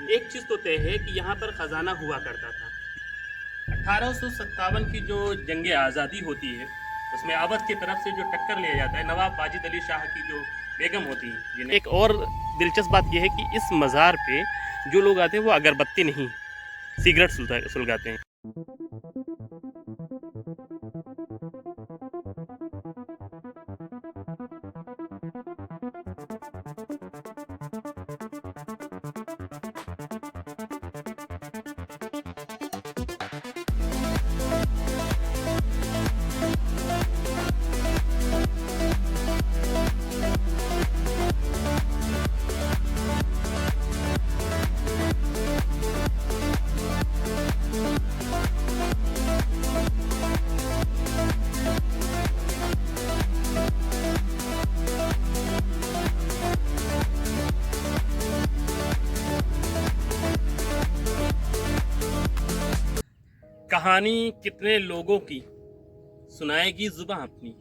एक चीज़ तो तय है कि यहाँ पर ख़जाना हुआ करता था। 1857 की जो जंग आज़ादी होती है, उसमें अवध की तरफ से जो टक्कर लिया जाता है, नवाब वाजिद अली शाह की जो बेगम होती हैं, जिन्हें एक और दिलचस्प बात यह है कि इस मज़ार पे जो लोग आते हैं वो अगरबत्ती नहीं, सिगरेट सुलगाते हैं। कहानी कितने लोगों की सुनाएगी जुबां अपनी,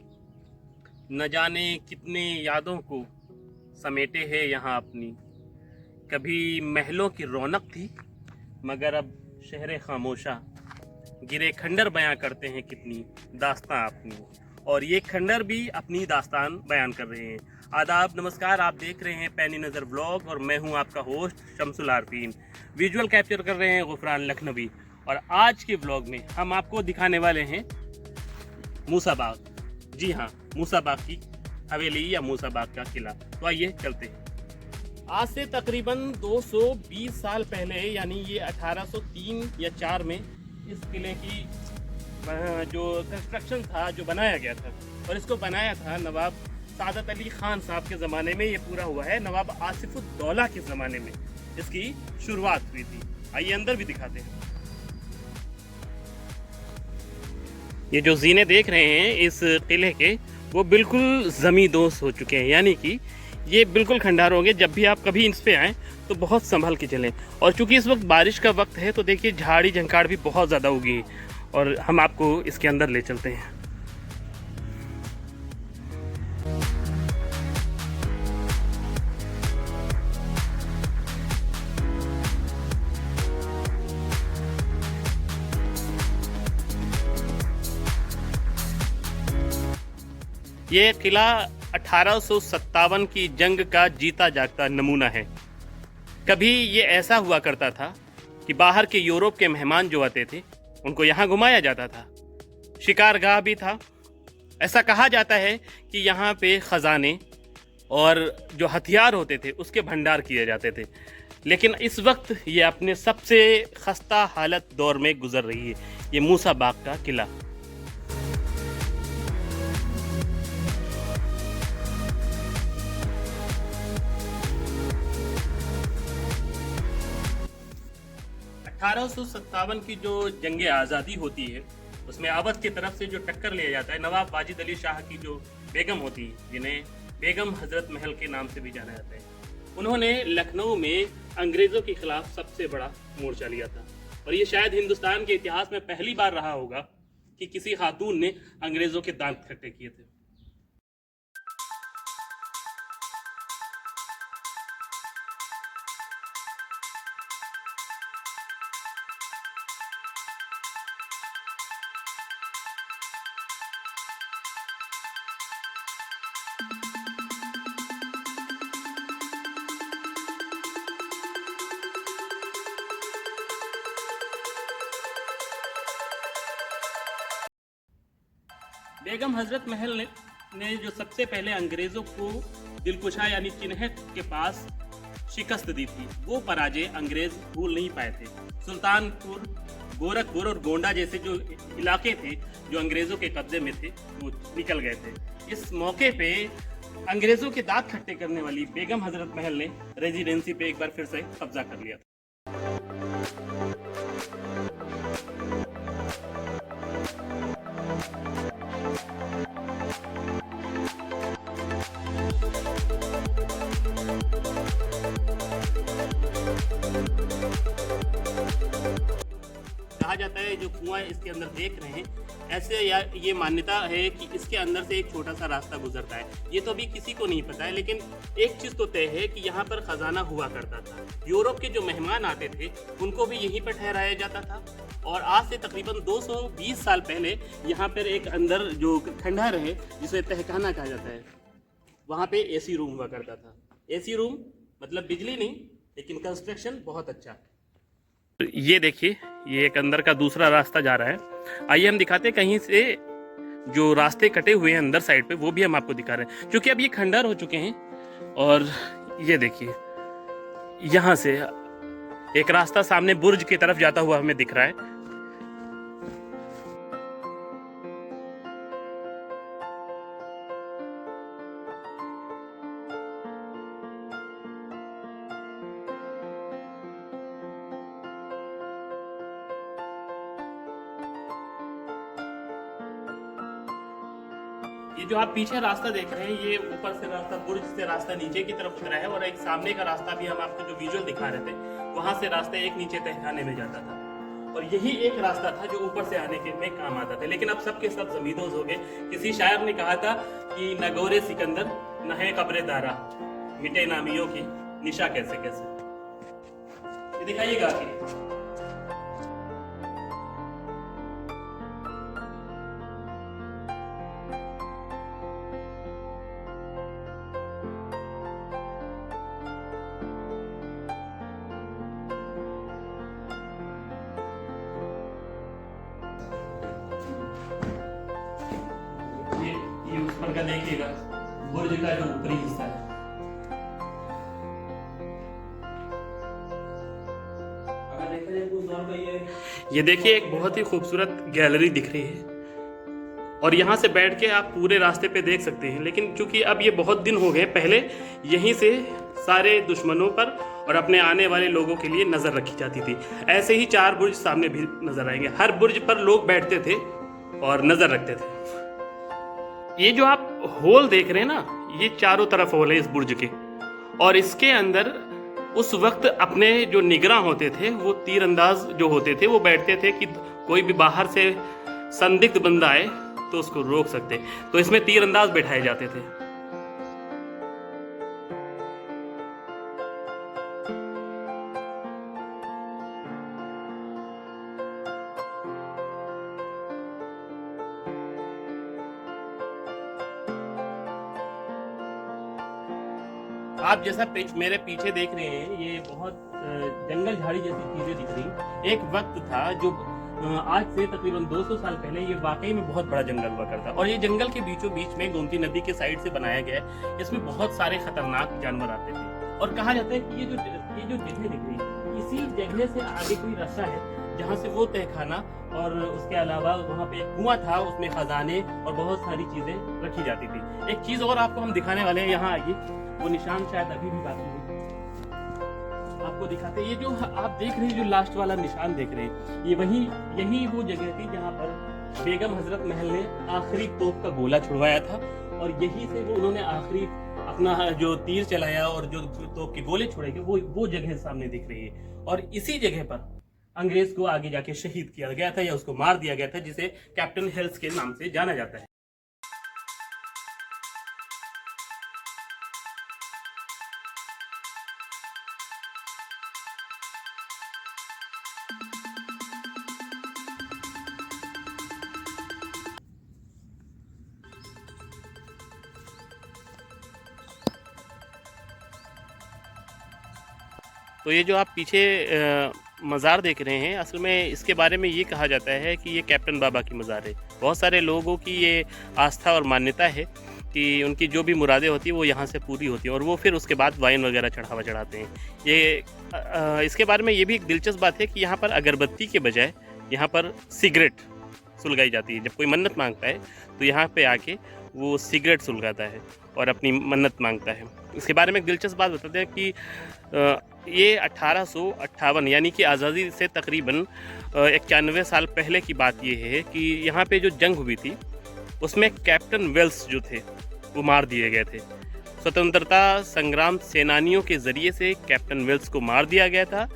न जाने कितने यादों को समेटे है यहाँ अपनी। कभी महलों की रौनक थी मगर अब शहर खामोशा, गिरे खंडर बयां करते हैं कितनी दास्तां अपनी, और ये खंडर भी अपनी दास्तान बयान कर रहे हैं। आदाब, नमस्कार, आप देख रहे हैं पैनी नज़र व्लॉग और मैं हूं आपका host Shamsul Arfeen. Visual capture कर रहे हैं गुफरान लखनवी, और आज के व्लॉग में हम आपको दिखाने वाले हैं मूसा बाग। जी हाँ, मूसा बाग की हवेली या मूसा बाग का किला। तो आइए चलते हैं। आज से तकरीबन 220 साल पहले, यानी ये 1803 या 4 में इस किले की जो कंस्ट्रक्शन था, जो बनाया गया था, और इसको बनाया था नवाब सादत अली खान साहब के ज़माने में। ये पूरा हुआ है नवाब आसिफुद्दौला के ज़माने में इसकी शुरुआत हुई थी। आइए अंदर भी दिखाते हैं। ये जो जीने देख रहे हैं इस किले के, वो बिल्कुल ज़मींदोज़ हो चुके हैं, यानी कि ये बिल्कुल खंडार होंगे। जब भी आप कभी इस पे आएँ तो बहुत संभल के चलें। और चूंकि इस वक्त बारिश का वक्त है तो देखिए झाड़ी झंकाड़ भी बहुत ज़्यादा उगी है, और हम आपको इसके अंदर ले चलते हैं। ये किला 1857 की जंग का जीता जागता नमूना है। कभी ये ऐसा हुआ करता था कि बाहर के यूरोप के मेहमान जो आते थे उनको यहाँ घुमाया जाता था। शिकारगाह भी था। ऐसा कहा जाता है कि यहाँ पे ख़जाने और जो हथियार होते थे उसके भंडार किए जाते थे। लेकिन इस वक्त ये अपने सबसे खस्ता हालत दौर में गुजर रही है, ये मूसा बाग का किला। (1857) की जो जंग आज़ादी होती है, उसमें अवध की तरफ से जो टक्कर लिया जाता है, नवाब वाजिद अली शाह की जो बेगम होती है, जिन्हें बेगम हजरत महल के नाम से भी जाना जाता है, उन्होंने लखनऊ में अंग्रेज़ों के खिलाफ सबसे बड़ा मोर्चा लिया था। और ये शायद हिंदुस्तान के इतिहास में पहली बार रहा होगा कि किसी खातून ने अंग्रेज़ों के दांत खट्टे किए थे। बेगम हजरत महल ने जो सबसे पहले अंग्रेज़ों को दिलकुशा यानी चिन्हट के पास शिकस्त दी थी, वो पराजय अंग्रेज़ भूल नहीं पाए थे। सुल्तानपुर, गोरखपुर और गोंडा जैसे जो इलाके थे जो अंग्रेज़ों के कब्जे में थे, वो निकल गए थे। इस मौके पे अंग्रेज़ों के दांत खट्टे करने वाली बेगम हजरत महल ने रेजिडेंसी पे एक बार फिर से कब्जा कर लिया था। कहा जाता है, जो कुआं इसके अंदर देख रहे हैं, ऐसे या ये मान्यता है कि इसके अंदर से एक छोटा सा रास्ता गुजरता है। ये तो अभी किसी को नहीं पता है, लेकिन एक चीज़ तो तय है कि यहाँ पर खजाना हुआ करता था। यूरोप के जो मेहमान आते थे उनको भी यहीं पर ठहराया जाता था। और आज से तकरीबन 220 साल पहले यहाँ पर एक अंदर जो खंडहर है जिसे तहखाना कहा जाता है, वहाँ पे एसी रूम हुआ करता था। एसी रूम मतलब बिजली नहीं, लेकिन कंस्ट्रक्शन बहुत अच्छा। ये देखिए, ये एक अंदर का दूसरा रास्ता जा रहा है। आइए हम दिखाते हैं कहीं से जो रास्ते कटे हुए हैं अंदर साइड पे, वो भी हम आपको दिखा रहे हैं, क्योंकि अब ये खंडहर हो चुके हैं। और ये देखिए, यहाँ से एक रास्ता सामने बुर्ज की तरफ जाता हुआ हमें दिख रहा है। ये जो आप पीछे रास्ता देख रहे हैं, ये ऊपर से रास्ता, बुर्ज से रास्ता नीचे की तरफ उतरा है। और एक सामने का रास्ता भी हम आपको जो विजुअल दिखा रहे थे, वहां से रास्ता एक नीचे तहखाने में जाता था। और यही एक रास्ता था जो ऊपर से आने के में काम आता था। लेकिन अब सबके सब जमींदोज हो गए। किसी शायर ने कहा था कि न गोरे सिकंदर न है कब्रे दारा, मिटे नामियों की निशा कैसे कैसे। ये दिखाइएगा आगे। ये उस पर का देखिएगा, बुर्ज का जो ऊपरी हिस्सा है। अगर देखा जाए तो और का ये देखिए, एक बहुत ही खूबसूरत गैलरी दिख रही है। और यहाँ से बैठ के आप पूरे रास्ते पे देख सकते हैं। लेकिन चूंकि अब ये बहुत दिन हो गए, पहले यहीं से सारे दुश्मनों पर और अपने आने वाले लोगों के लिए नजर रखी जाती थी। ऐसे ही 4 बुर्ज सामने भी नजर आएंगे। हर बुर्ज पर लोग बैठते थे और नजर रखते थे। ये जो आप होल देख रहे हैं ना, ये चारों तरफ होल है इस बुर्ज के। और इसके अंदर उस वक्त अपने जो निगरां होते थे, वो तीरंदाज जो होते थे, वो बैठते थे कि कोई भी बाहर से संदिग्ध बंदा आए तो उसको रोक सकते। तो इसमें तीरंदाज बैठाए जाते थे। आप जैसा मेरे पीछे देख रहे हैं, ये बहुत जंगल झाड़ी जैसी चीजें दिख रही। एक वक्त था जो आज से तकरीबन 200 साल पहले ये वाकई में बहुत बड़ा जंगल हुआ करता। और ये जंगल के बीचों बीच में गोमती नदी के साइड से बनाया गया है। इसमें बहुत सारे खतरनाक जानवर आते थे। और कहा जाता है कि ये जो जगह दिख रही है, इसी जगह से आगे कोई रास्ता है जहाँ से वो तहखाना और उसके अलावा वहाँ पे एक कुआं था, उसमें खजाने और बहुत सारी चीजें रखी जाती थी। एक चीज और आपको हम दिखाने वाले हैं, यहाँ आइए। वो निशान शायद अभी भी बाकी है, आपको दिखाते हैं। ये जो आप देख रहे हैं, जो लास्ट वाला निशान देख रहे हैं, यही वो जगह थी जहाँ पर बेगम हजरत महल ने आखिरी तोप का गोला छुड़वाया था। और यही से वो उन्होंने आखिरी अपना जो तीर चलाया और जो तोप के गोले छोड़े, वो जगह सामने दिख रही है। और इसी जगह पर अंग्रेज को आगे जाके शहीद किया गया था, या उसको मार दिया गया था, जिसे कैप्टन हिल्स के नाम से जाना जाता है। तो ये जो आप पीछे मज़ार देख रहे हैं, असल में इसके बारे में ये कहा जाता है कि ये कैप्टन बाबा की मज़ार है। बहुत सारे लोगों की ये आस्था और मान्यता है कि उनकी जो भी मुरादें होती हैं वो यहाँ से पूरी होती हैं, और वो फिर उसके बाद वाइन वगैरह चढ़ावा चढ़ाते हैं। ये इसके बारे में ये भी एक दिलचस्प बात है कि यहाँ पर अगरबत्ती के बजाय यहाँ पर सिगरेट सुलगाई जाती है। जब कोई मन्नत मांगता है तो यहाँ पे आके वो सिगरेट सुलगाता है और अपनी मन्नत मांगता है। इसके बारे में एक दिलचस्प बात बताते हैं कि ये 1858 यानी कि आज़ादी से तकरीबन 91 साल पहले की बात ये है कि यहाँ पे जो जंग हुई थी उसमें कैप्टन वेल्स जो थे वो मार दिए गए थे। स्वतंत्रता संग्राम सेनानियों के ज़रिए से कैप्टन वेल्स को मार दिया गया था।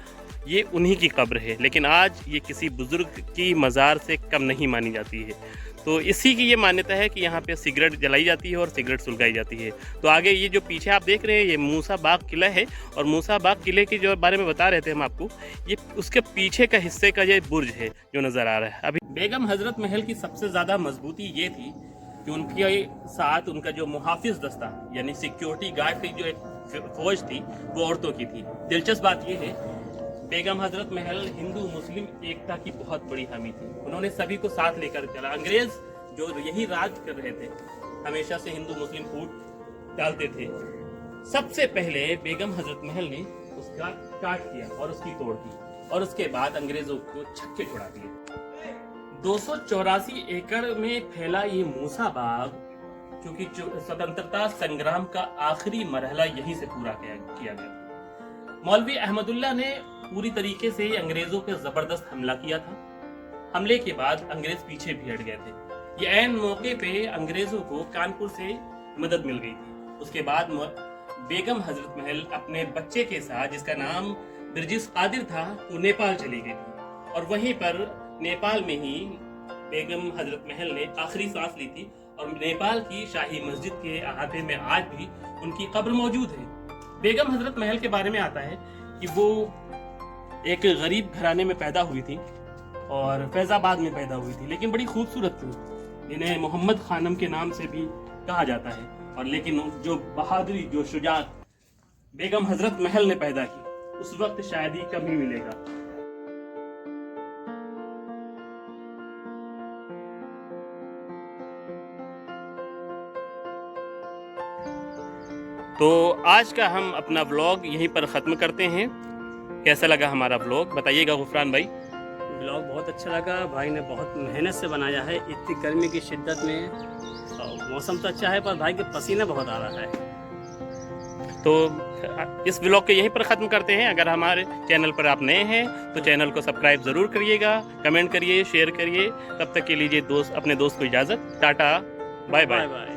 ये उन्हीं की कब्र है, लेकिन आज ये किसी बुज़ुर्ग की मज़ार से कम नहीं मानी जाती है। तो इसी की ये मान्यता है कि यहाँ पे सिगरेट जलाई जाती है और सिगरेट सुलगाई जाती है। तो आगे ये जो पीछे आप देख रहे हैं ये मूसा बाग किला है, और मूसा बाग किले के जो बारे में बता रहे थे हम आपको, ये उसके पीछे का हिस्से का ये बुर्ज है जो नज़र आ रहा है अभी। बेगम हजरत महल की सबसे ज़्यादा मजबूती ये थी कि उनके साथ उनका जो मुहाफिज दस्ता यानी सिक्योरिटी गार्ड की जो एक फौज थी वो औरतों की थी। दिलचस्प बात ये है, बेगम हजरत महल हिंदू मुस्लिम एकता की बहुत बड़ी हामी थी। उन्होंने सभी को साथ लेकर चला। अंग्रेज जो यही राज कर रहे थे हमेशा से हिंदू मुस्लिम फूट डालते थे। सबसे पहले बेगम हजरत महल ने उसका काट किया और उसकी तोड़ दी, और उसके बाद अंग्रेजों को छक्के छुड़ा दिए। 284 एकड़ में फैला ये मूसा बाग, क्योंकि स्वतंत्रता संग्राम का आखिरी मरहला यहीं से पूरा किया गया। मौलवी अहमदुल्ला ने पूरी तरीके से अंग्रेजों पे जबरदस्त हमला किया था। हमले के बाद अंग्रेज पीछे भी हट गए थे। ये ऐन मौके पे अंग्रेजों को कानपुर से मदद मिल गई थी। उसके बाद बेगम हजरत महल अपने बच्चे के साथ, जिसका नाम बिरजिस कादिर था, वो नेपाल चली गई थी, और वहीं पर नेपाल में ही बेगम हजरत महल ने आखिरी सांस ली थी। और नेपाल की शाही मस्जिद के अहाते में आज भी उनकी कब्र मौजूद है। बेगम हजरत महल के बारे में आता है कि वो एक गरीब घराने में पैदा हुई थी और फैजाबाद में पैदा हुई थी, लेकिन बड़ी खूबसूरत थी। इन्हें मोहम्मद खानम के नाम से भी कहा जाता है। और लेकिन जो बहादुरी, जो शुजाअत बेगम हजरत महल ने पैदा की, उस वक्त शायद ही कभी मिलेगा। तो आज का हम अपना व्लॉग यहीं पर ख़त्म करते हैं। कैसा लगा हमारा व्लॉग बताइएगा गुफरान भाई। व्लॉग बहुत अच्छा लगा, भाई ने बहुत मेहनत से बनाया है इतनी गर्मी की शिद्दत में। और मौसम तो अच्छा है पर भाई के पसीना बहुत आ रहा है। तो इस व्लॉग को यहीं पर ख़त्म करते हैं। अगर हमारे चैनल पर आप नए हैं तो चैनल को सब्सक्राइब ज़रूर करिएगा, कमेंट करिए, शेयर करिए। तब तक के लीजिए अपने दोस्त को इजाज़त। Tata, bye bye.